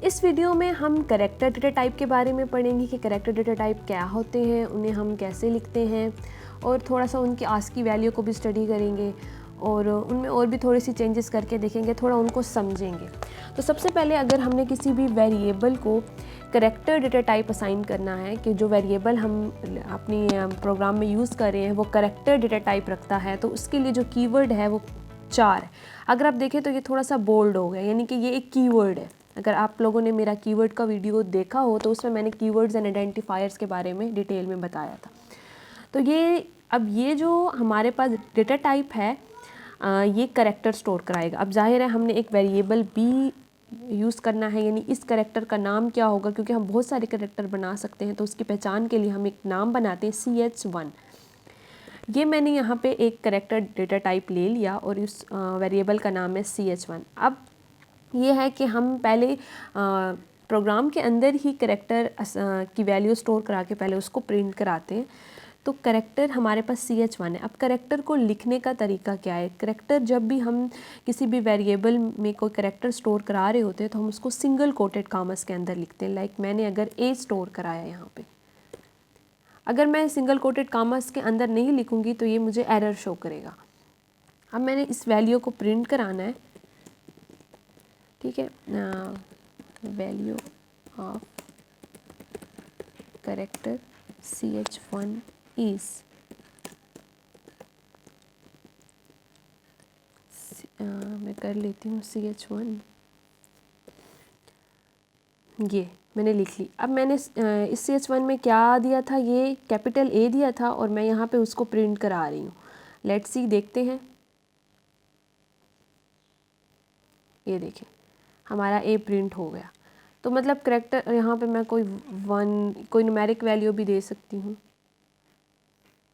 इस वीडियो में हम कैरेक्टर डेटा टाइप के बारे में पढ़ेंगे कि कैरेक्टर डेटा टाइप क्या होते हैं, उन्हें हम कैसे लिखते हैं और थोड़ा सा उनकी आस्की वैल्यू को भी स्टडी करेंगे और उनमें और भी थोड़ी सी चेंजेस करके देखेंगे, थोड़ा उनको समझेंगे। तो सबसे पहले अगर हमने किसी भी वेरिएबल को कैरेक्टर डेटा टाइप असाइन करना है कि जो वेरिएबल हम अपनी प्रोग्राम में यूज़ कर रहे हैं वो कैरेक्टर डेटा टाइप रखता है, तो उसके लिए जो कीवर्ड है वो 4 है। अगर आप देखें तो ये थोड़ा सा बोल्ड हो गया, यानी कि ये एक कीवर्ड है। अगर आप लोगों ने मेरा कीवर्ड का वीडियो देखा हो तो उसमें मैंने कीवर्ड्स एंड आइडेंटिफायर्स के बारे में डिटेल में बताया था। तो ये जो हमारे पास डेटा टाइप है ये कैरेक्टर स्टोर कराएगा। अब जाहिर है हमने एक वेरिएबल बी यूज़ करना है, यानी इस कैरेक्टर का नाम क्या होगा, क्योंकि हम बहुत सारे कैरेक्टर बना सकते हैं तो उसकी पहचान के लिए हम एक नाम बनाते हैं CH1। ये मैंने यहाँ पे एक कैरेक्टर डेटा टाइप ले लिया और इस वेरिएबल का नाम है CH1। अब ये है कि हम पहले प्रोग्राम के अंदर ही कैरेक्टर की वैल्यू स्टोर करा के पहले उसको प्रिंट कराते हैं। तो कैरेक्टर हमारे पास CH1 है। अब कैरेक्टर को लिखने का तरीका क्या है? कैरेक्टर जब भी हम किसी भी वेरिएबल में कोई कैरेक्टर स्टोर करा रहे होते हैं तो हम उसको सिंगल कोटेड कॉमास के अंदर लिखते हैं। लाइक मैंने अगर A स्टोर कराया यहाँ पे, अगर मैं सिंगल कोटेड कॉमास के अंदर नहीं लिखूँगी तो ये मुझे एरर शो करेगा। अब मैंने इस वैल्यू को प्रिंट कराना है, ठीक है, value of character CH1 is मैं कर लेती हूँ CH1, ये मैंने लिख ली। अब मैंने इस CH1 में क्या दिया था, ये कैपिटल A दिया था और मैं यहाँ पे उसको प्रिंट करा रही हूँ। लेट्स सी, देखते हैं। ये देखें हमारा A प्रिंट हो गया। तो मतलब कैरेक्टर यहाँ पे मैं कोई न्यूमेरिक वैल्यू भी दे सकती हूँ,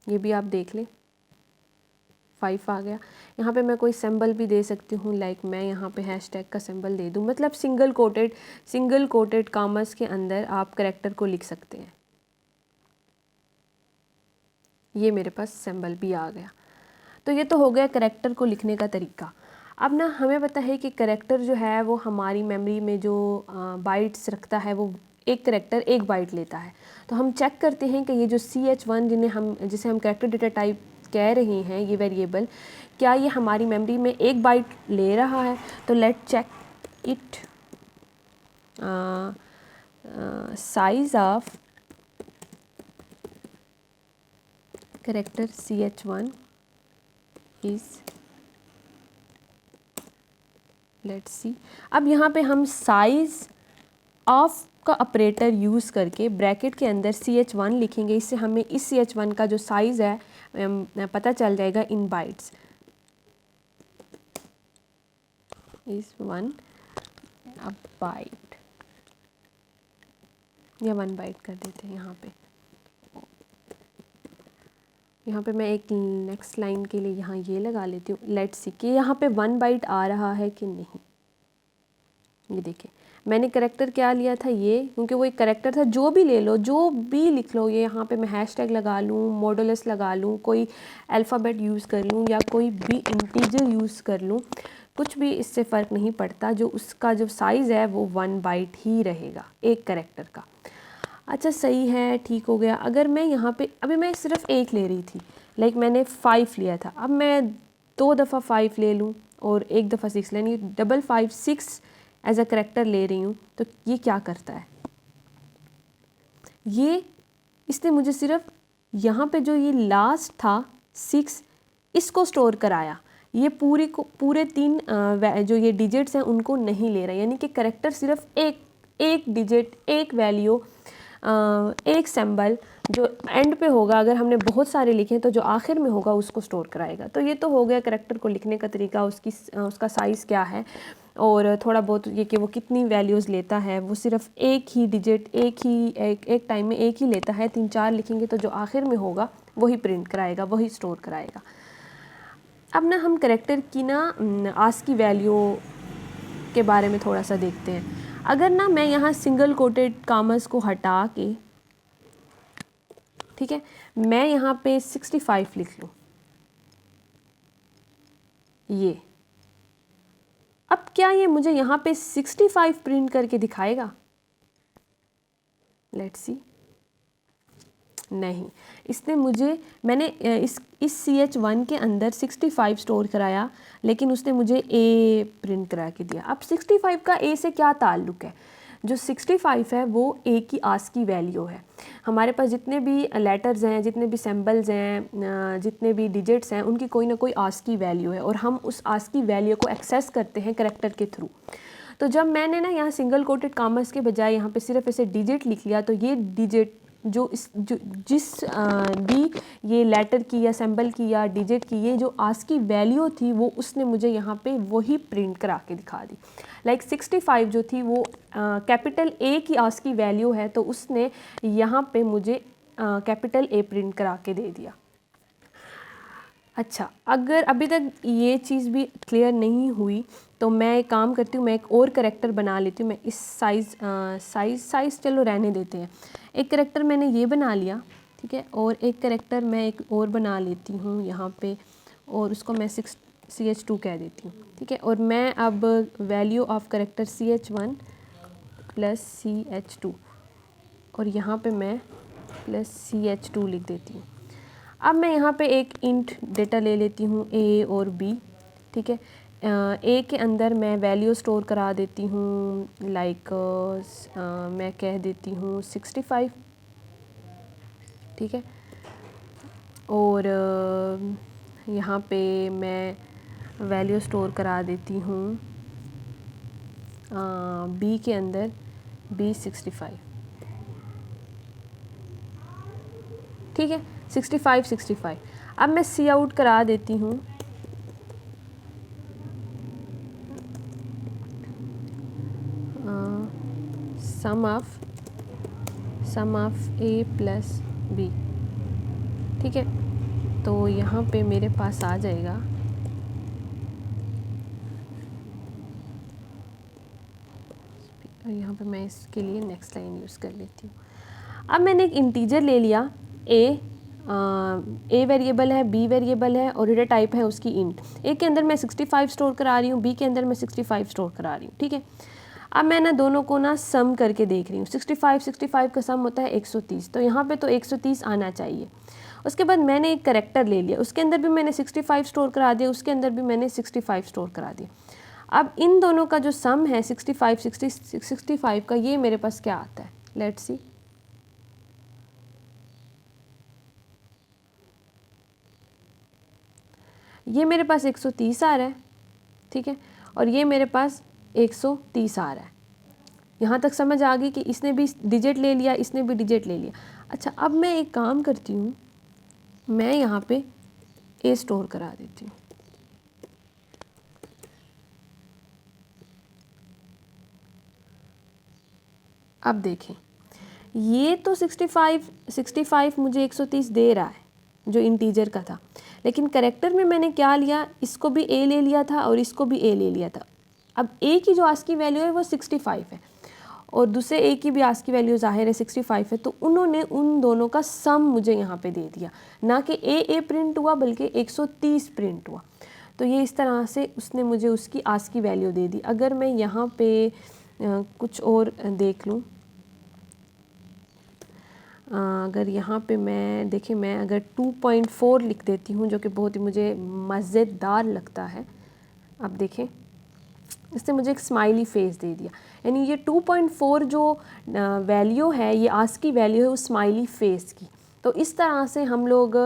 ये भी आप देख लें। 5 आ गया। यहाँ पे मैं कोई सिंबल भी दे सकती हूँ, लाइक मैं यहाँ पे हैशटैग का सिंबल दे दूँ। मतलब सिंगल कोटेड कॉमर्स के अंदर आप कैरेक्टर को लिख सकते हैं। ये मेरे पास सिंबल भी आ गया। तो ये तो हो गया कैरेक्टर को लिखने का तरीका। अब ना हमें पता है कि कैरेक्टर जो है वो हमारी मेमोरी में जो बाइट्स रखता है वो एक कैरेक्टर 1 बाइट लेता है। तो हम चेक करते हैं कि ये जो CH1 जिसे हम कैरेक्टर डेटा टाइप कह रहे हैं, ये वेरिएबल, क्या ये हमारी मेमोरी में 1 बाइट ले रहा है? तो let check it. Size of character CH1 is, let's see. अब यहाँ पे हम साइज़ ऑफ का ऑपरेटर यूज़ करके ब्रैकेट के अंदर CH1 लिखेंगे। इससे हमें इस CH1 का जो साइज़ है पता चल जाएगा इन बाइट्स। इस 1 बाइट या 1 बाइट कर देते हैं यहाँ पे। यहाँ पे मैं एक नेक्स्ट लाइन के लिए यहाँ ये लगा लेती हूँ। लेट्स सी कि यहाँ पे 1 बाइट आ रहा है कि नहीं। ये देखिए मैंने कैरेक्टर क्या लिया था, ये, क्योंकि वो एक कैरेक्टर था। जो भी ले लो, जो भी लिख लो, ये यहाँ पे मैं हैशटैग लगा लूँ, मॉडुलस लगा लूँ, कोई अल्फ़ाबेट यूज़ कर लूँ या कोई भी इंटीजर यूज़ कर लूँ, कुछ भी इससे फ़र्क नहीं पड़ता। जो उसका जो साइज़ है वो 1 बाइट ही रहेगा एक कैरेक्टर का। अच्छा सही है, ठीक हो गया। अगर मैं यहाँ पे अभी मैं सिर्फ 1 ले रही थी, लाइक मैंने 5 लिया था, अब मैं 2 दफ़ा 5 ले लूँ और 1 दफ़ा 6 लेनी, डबल 5 6 एज अ करेक्टर ले रही हूँ, तो ये क्या करता है, ये इसने मुझे सिर्फ यहाँ पे जो ये लास्ट था 6 इसको स्टोर कराया। ये पूरे 3 जो ये डिजिट्स हैं उनको नहीं ले रहा, यानी कि करेक्टर सिर्फ एक डिजिट, एक वैल्यू, एक सिंबल जो एंड पे होगा, अगर हमने बहुत सारे लिखे तो जो आखिर में होगा उसको स्टोर कराएगा। तो ये तो हो गया करेक्टर को लिखने का तरीका, उसका साइज़ क्या है और थोड़ा बहुत ये कि वो कितनी वैल्यूज़ लेता है। वो सिर्फ एक ही डिजिट एक टाइम में एक ही लेता है। 3-4 लिखेंगे तो जो आखिर में होगा वही प्रिंट कराएगा, वही स्टोर कराएगा। अब ना हम करेक्टर की ना आस्की वैल्यू के बारे में थोड़ा सा देखते हैं। अगर ना मैं यहाँ सिंगल कोटेड कॉमास को हटा के, ठीक है, मैं यहाँ पे 65 लिख लूँ, ये अब क्या ये मुझे यहाँ पे 65 प्रिंट करके दिखाएगा? Let's see. नहीं, इसने मुझे, मैंने इस CH1 के अंदर 65 स्टोर कराया, लेकिन उसने मुझे A प्रिंट करा के दिया। अब 65 का A से क्या ताल्लुक़ है? जो 65 है वो A की आस्की वैल्यू है। हमारे पास जितने भी लेटर्स हैं, जितने भी सिंबल्स हैं, जितने भी डिजिट्स हैं, उनकी कोई ना कोई आस्की वैल्यू है और हम उस आस्की वैल्यू को एक्सेस करते हैं करैक्टर के थ्रू। तो जब मैंने ना यहाँ सिंगल कोटेड कॉमर्स के बजाय यहाँ पे सिर्फ ऐसे डिजिट लिख लिया, तो ये डिजिट जिस भी ये लेटर की या सिंबल की या डिजिट की ये जो आस्की वैल्यू थी वो उसने मुझे यहाँ पे वही प्रिंट करा के दिखा दी। लाइक 65 जो थी वो कैपिटल A की आस्की वैल्यू है, तो उसने यहाँ पे मुझे कैपिटल A प्रिंट करा के दे दिया। अच्छा, अगर अभी तक ये चीज़ भी क्लियर नहीं हुई तो मैं एक काम करती हूँ, मैं एक और करैक्टर बना लेती हूँ। मैं इस साइज़ चलो रहने देते हैं। एक करैक्टर मैंने ये बना लिया, ठीक है, और एक करैक्टर मैं एक और बना लेती हूँ यहाँ पे, और उसको मैं CH2 कह देती हूँ, ठीक है। और मैं अब value of character CH1 plus CH2 और यहाँ पे मैं प्लस CH2 लिख देती हूँ। अब मैं यहाँ पे एक इंट डेटा ले लेती हूँ A और B, ठीक है। A के अंदर मैं वैल्यू स्टोर करा देती हूँ, लाइक मैं कह देती हूँ 65, ठीक है। और यहाँ पे मैं वैल्यू स्टोर करा देती हूँ B के अंदर B 65, ठीक है, 65। अब मैं सी आउट करा देती हूँ सम ऑफ A प्लस B, ठीक है। तो यहाँ पे मेरे पास आ जाएगा और यहाँ पे मैं इसके लिए नेक्स्ट लाइन यूज़ कर लेती हूँ। अब मैंने एक इंटीजर ले लिया, A वेरिएबल है, B वेरिएबल है और डेटा टाइप है उसकी इंट। A के अंदर मैं 65 स्टोर करा रही हूँ, B के अंदर मैं 65 स्टोर करा रही हूँ, ठीक है। अब मैं ना दोनों को ना सम करके देख रही हूँ। 65 का सम होता है 130, तो यहाँ पे तो 130 आना चाहिए। उसके बाद मैंने एक करैक्टर ले लिया, उसके अंदर भी मैंने 65 स्टोर करा दिया, उसके अंदर भी मैंने 65 स्टोर करा दिया। अब इन दोनों का जो सम है 65 का, ये मेरे पास क्या आता है, लेट्स सी। ये मेरे पास 130 आ रहा है, ठीक है, और ये मेरे पास 130 आ रहा है। यहाँ तक समझ आ गई कि इसने भी डिजिट ले लिया, इसने भी डिजिट ले लिया। अच्छा, अब मैं एक काम करती हूँ, मैं यहाँ पे A स्टोर करा देती हूँ। अब देखें, ये तो 65 मुझे 130 दे रहा है जो इंटीजर का था, लेकिन करैक्टर में मैंने क्या लिया, इसको भी A ले लिया था और इसको भी A ले लिया था। अब A की जो आस्की वैल्यू है वो 65 है और दूसरे A की भी आस्की वैल्यू ज़ाहिर है 65 है, तो उन्होंने उन दोनों का सम मुझे यहाँ पे दे दिया, ना कि A प्रिंट हुआ बल्कि 130 प्रिंट हुआ। तो ये इस तरह से उसने मुझे उसकी आस्की वैल्यू दे दी। अगर मैं यहाँ पे कुछ और देख लूँ, अगर यहाँ पे मैं देखें, मैं अगर 2.4 लिख देती हूँ जो कि बहुत ही मुझे मज़ेदार लगता है। अब देखें, इसने मुझे एक स्माइली फेस दे दिया, यानी ये 2.4 जो वैल्यू है, ये आस्की वैल्यू है उस स्माइली फेस की। तो इस तरह से हम लोग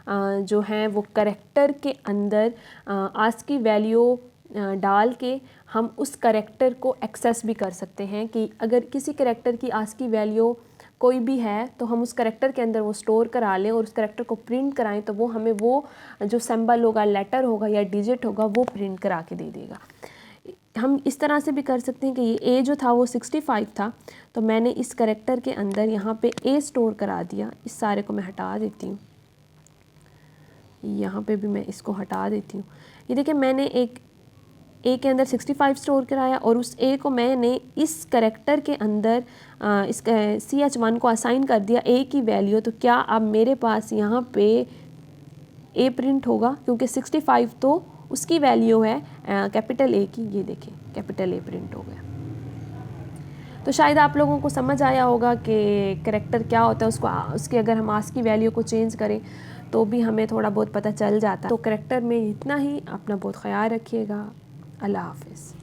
जो हैं वो करैक्टर के अंदर आस्की वैल्यू डाल के हम उस करैक्टर को एक्सेस भी कर सकते हैं कि अगर किसी करैक्टर की आस्की वैल्यू कोई भी है तो हम उस करैक्टर के अंदर वो स्टोर करा लें और उस करैक्टर को प्रिंट कराएं, तो वो हमें वो जो सिंबल होगा, लेटर होगा या डिजिट होगा, वो प्रिंट करा के दे देगा। हम इस तरह से भी कर सकते हैं कि ये A जो था वो 65 था, तो मैंने इस करैक्टर के अंदर यहाँ पे A स्टोर करा दिया। इस सारे को मैं हटा देती हूँ, यहाँ पे भी मैं इसको हटा देती हूँ। ये देखिए, मैंने एक A के अंदर 65 स्टोर कराया और उस A को मैंने इस करैक्टर के अंदर इस CH1 को असाइन कर दिया A की वैल्यू। तो क्या अब मेरे पास यहाँ पे A प्रिंट होगा, क्योंकि 65 तो उसकी वैल्यू है कैपिटल ए की, ये देखें कैपिटल ए प्रिंट हो गया। तो शायद आप लोगों को समझ आया होगा कि करैक्टर क्या होता है, उसके अगर हम आस्की वैल्यू को चेंज करें तो भी हमें थोड़ा बहुत पता चल जाता है। तो करैक्टर में इतना ही, अपना बहुत ख्याल रखिएगा। अल्लाह हाफिज़।